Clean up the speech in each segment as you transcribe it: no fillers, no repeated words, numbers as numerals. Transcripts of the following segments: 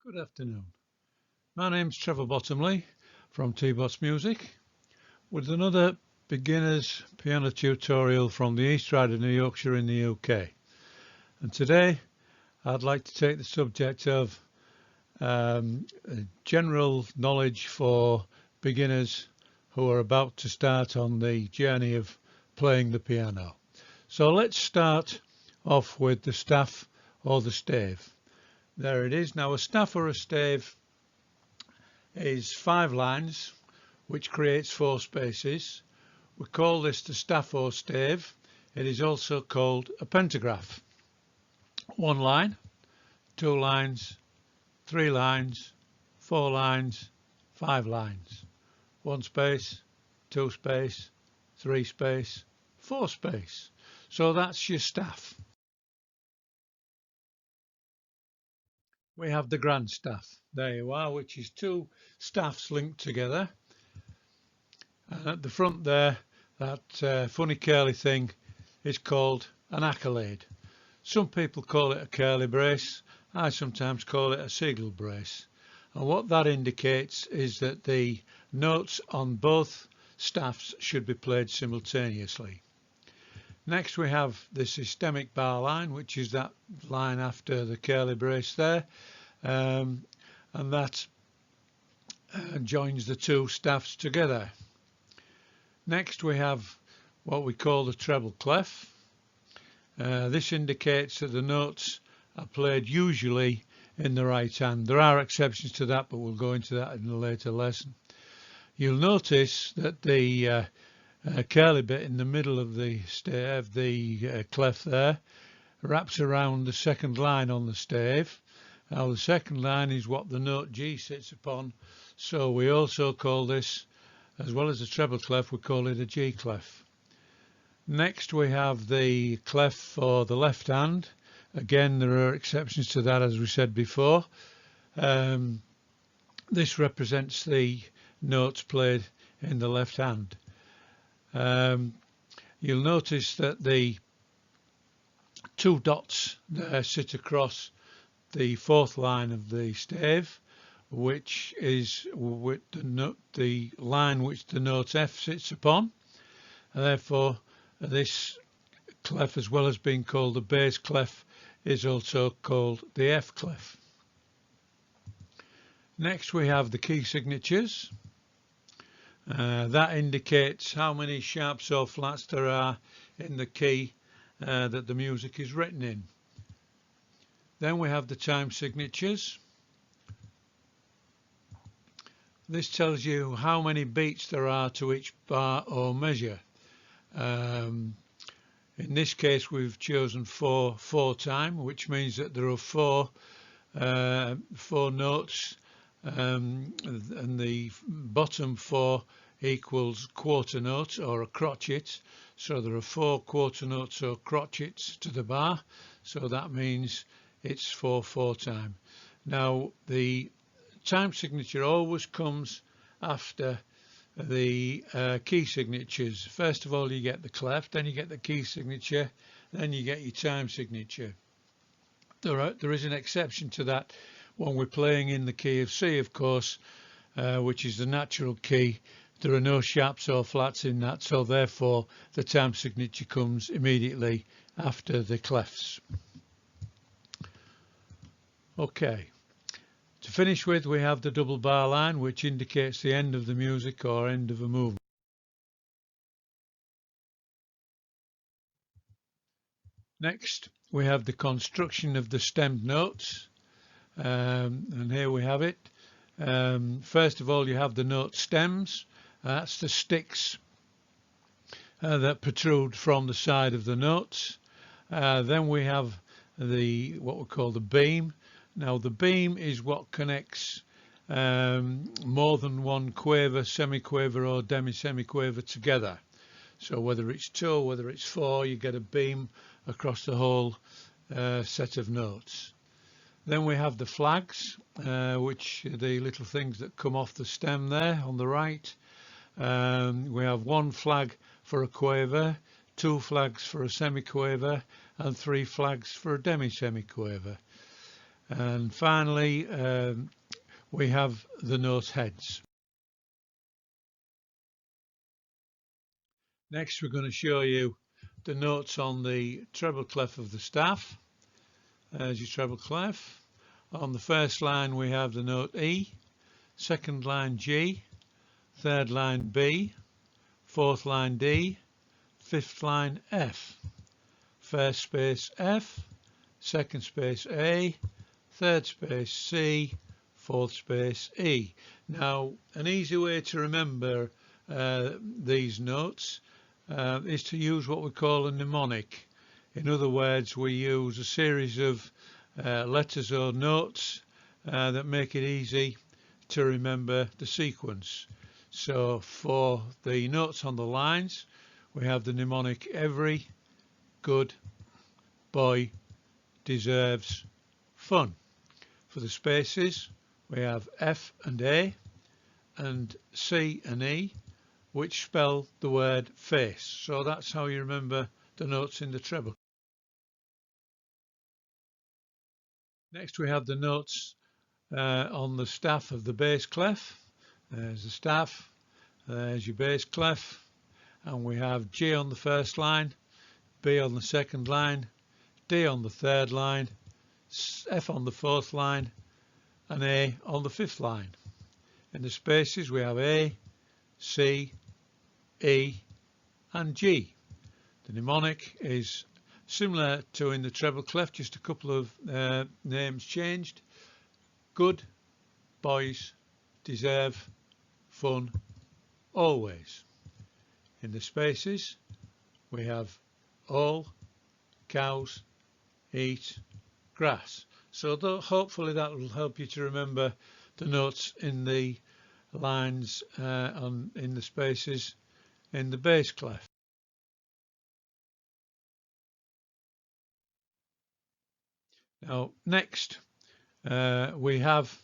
Good afternoon. My name's Trevor Bottomley from T-Bots Music with another beginner's piano tutorial from the East Riding of Yorkshire in the UK. And today I'd like to take the subject of general knowledge for beginners who are about to start on the journey of playing the piano. So let's start off with the staff or the stave. There it is. Now a staff or a stave is 5 lines which creates 4 spaces. We call this the staff or stave. It is also called a pentagraph. 1 line, 2 lines, 3 lines, 4 lines, 5 lines. 1 space, 2 space, 3 space, 4 space. So that's your staff. We have the grand staff. There you are, which is 2 staffs linked together. And at the front there, that funny curly thing is called an accolade. Some people call it a curly brace. I sometimes call it a signal brace. And what that indicates is that the notes on both staffs should be played simultaneously. Next we have the systemic bar line, which is that line after the curly brace there, and that joins the 2 staffs together. Next we have what we call the treble clef. This indicates that the notes are played usually in the right hand. There are exceptions to that, but we'll go into that in a later lesson. You'll notice that the curly bit in the middle of the stave, the clef there, wraps around the second line on the stave. Now the second line is what the note G sits upon, so we also call this, as well as the treble clef, we call it a G clef. Next we have the clef for the left hand. Again, there are exceptions to that, as we said before. This represents the notes played in the left hand. You'll notice that the 2 dots there sit across the 4th line of the stave, which is with the line which the note F sits upon. And therefore this clef, as well as being called the bass clef, is also called the F clef. Next we have the key signatures. That indicates how many sharps or flats there are in the key that the music is written in. Then we have the time signatures. This tells you how many beats there are to each bar or measure. In this case we've chosen 4 time, which means that there are 4 notes, and the bottom 4 equals quarter note or a crotchet. So there are 4 quarter notes or crotchets to the bar, so that means it's 4/4 time. Now the time signature always comes after the key signatures. First of all you get the clef, then you get the key signature, then you get your time signature. There is an exception to that when we're playing in the key of C, of course, which is the natural key. There are no sharps or flats in that, so therefore the time signature comes immediately after the clefs. Okay, to finish with, we have the double bar line, which indicates the end of the music or end of a movement. Next we have the construction of the stemmed notes, and here we have it. First of all you have the note stems. That's the sticks that protrude from the side of the notes. Then we have what we call the beam. Now the beam is what connects more than one quaver, semiquaver or demi-semiquaver together. So whether it's 2 or whether it's 4, you get a beam across the whole set of notes. Then we have the flags, which are the little things that come off the stem there on the right. We have 1 flag for a quaver, 2 flags for a semiquaver, and 3 flags for a demi-semiquaver. And finally, we have the note heads. Next, we're going to show you the notes on the treble clef of the staff. There's your treble clef. On the first line we have the note E, second line G, third line B, fourth line D, fifth line F, first space F, second space A, third space C, fourth space E. Now, an easy way to remember these notes is to use what we call a mnemonic. In other words, we use a series of letters or notes that make it easy to remember the sequence. So for the notes on the lines, we have the mnemonic every good boy deserves fun. For the spaces, we have F and A and C and E, which spell the word face. So that's how you remember the notes in the treble. Next we have the notes on the staff of the bass clef. There's the staff, there's your bass clef, and we have G on the first line, B on the second line, D on the third line, F on the fourth line, and A on the fifth line. In the spaces we have A, C, E and G. The mnemonic is similar to in the treble clef, just a couple of names changed. Good boys deserve fun always. In the spaces we have all cows eat grass. So hopefully that will help you to remember the notes in the lines in the spaces in the bass clef. Now next we have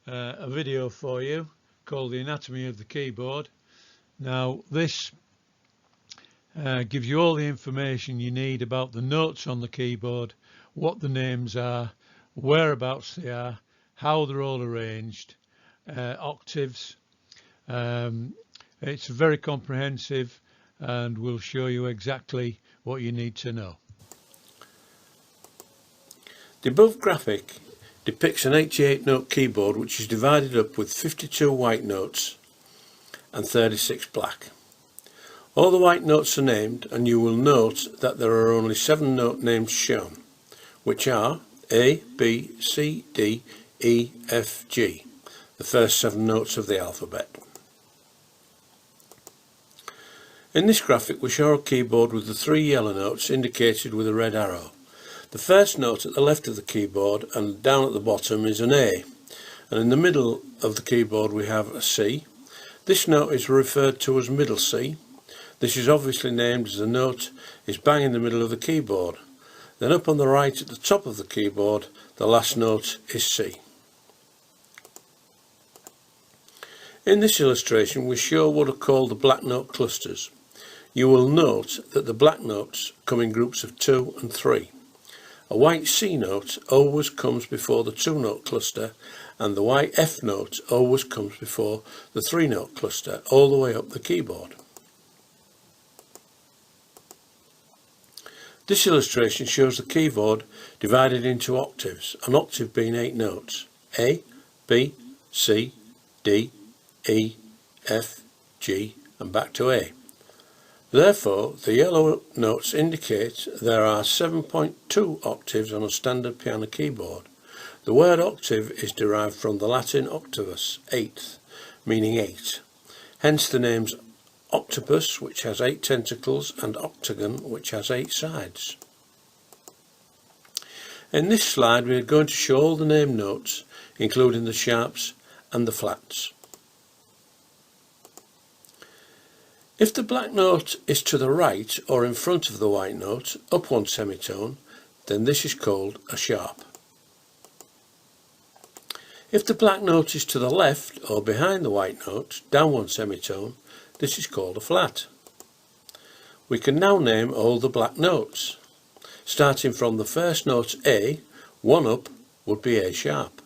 a video for you called The Anatomy of the Keyboard. Now this gives you all the information you need about the notes on the keyboard, what the names are, whereabouts they are, how they're all arranged, octaves. It's very comprehensive and will show you exactly what you need to know. The above graphic depicts an 88-note keyboard which is divided up with 52 white notes and 36 black. All the white notes are named, and you will note that there are only 7 note names shown, which are A, B, C, D, E, F, G, the first 7 notes of the alphabet. In this graphic we show a keyboard with the 3 yellow notes indicated with a red arrow. The first note at the left of the keyboard and down at the bottom is an A, and in the middle of the keyboard we have a C. This note is referred to as middle C. This is obviously named as the note is bang in the middle of the keyboard. Then up on the right at the top of the keyboard, the last note is C. In this illustration we show what are called the black note clusters. You will note that the black notes come in groups of 2 and 3. A white C note always comes before the 2-note cluster, and the white F note always comes before the 3-note cluster all the way up the keyboard. This illustration shows the keyboard divided into octaves, an octave being 8 notes: A, B, C, D, E, F, G and back to A. Therefore, the yellow notes indicate there are 7.2 octaves on a standard piano keyboard. The word octave is derived from the Latin octavus, 8th, meaning 8. Hence the names octopus, which has 8 tentacles, and octagon, which has 8 sides. In this slide we are going to show all the name notes, including the sharps and the flats. If the black note is to the right or in front of the white note, up 1 semitone, then this is called a sharp. If the black note is to the left or behind the white note, down 1 semitone, this is called a flat. We can now name all the black notes, starting from the first note A, 1 up would be A sharp.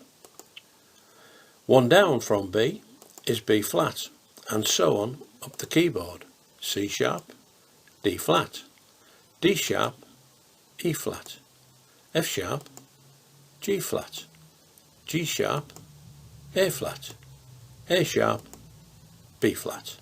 One down from B is B flat, and so on up the keyboard. C sharp, D flat, D sharp, E flat, F sharp, G flat, G sharp, A flat, A sharp, B flat.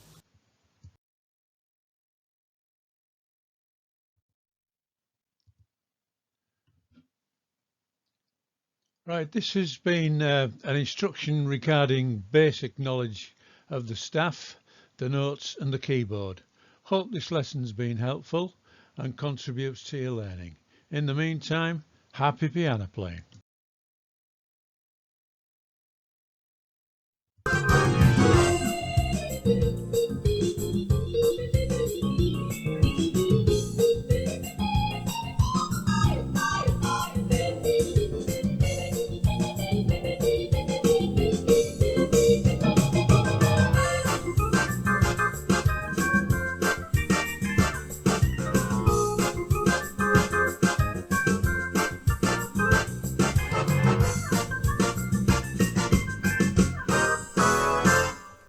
Right, this has been an instruction regarding basic knowledge of the staff, the notes and the keyboard. Hope this lesson's been helpful and contributes to your learning. In the meantime, happy piano playing.